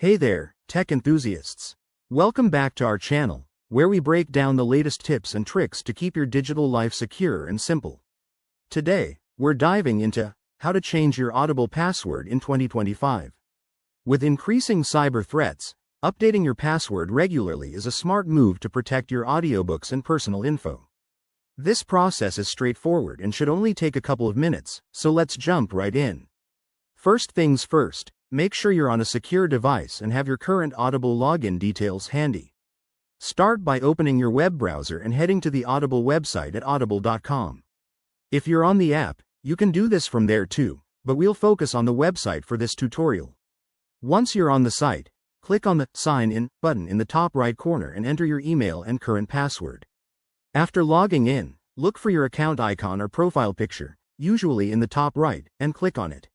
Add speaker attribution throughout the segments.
Speaker 1: Hey there, tech enthusiasts. Welcome back to our channel, where we break down the latest tips and tricks to keep your digital life secure and simple. Today, we're diving into how to change your Audible password in 2025. With increasing cyber threats, updating your password regularly is a smart move to protect your audiobooks and personal info. This process is straightforward and should only take a couple of minutes, so let's jump right in. First things first, make sure you're on a secure device and have your current Audible login details handy. Start by opening your web browser and heading to the Audible website at audible.com. If you're on the app, you can do this from there too, but we'll focus on the website for this tutorial. Once you're on the site, click on the Sign In button in the top right corner and enter your email and current password. After logging in, look for your account icon or profile picture, usually in the top right, and click on it.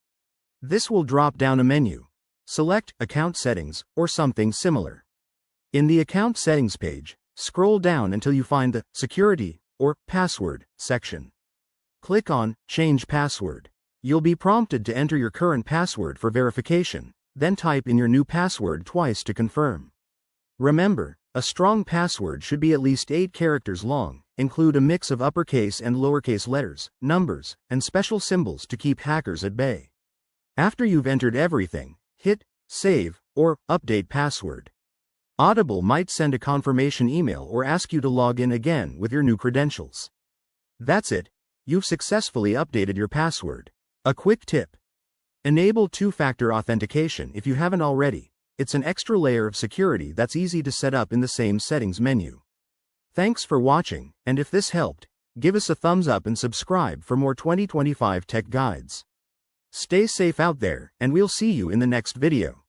Speaker 1: This will drop down a menu. Select Account Settings or something similar. In the Account Settings page, scroll down until you find the Security or Password section. Click on Change Password. You'll be prompted to enter your current password for verification, then type in your new password twice to confirm. Remember, a strong password should be at least 8 characters long, include a mix of uppercase and lowercase letters, numbers, and special symbols to keep hackers at bay. After you've entered everything, hit Save or Update Password. Audible might send a confirmation email or ask you to log in again with your new credentials. That's it, you've successfully updated your password. A quick tip: enable two-factor authentication if you haven't already. It's an extra layer of security that's easy to set up in the same settings menu. Thanks for watching, and if this helped, give us a thumbs up and subscribe for more 2025 tech guides. Stay safe out there, and we'll see you in the next video.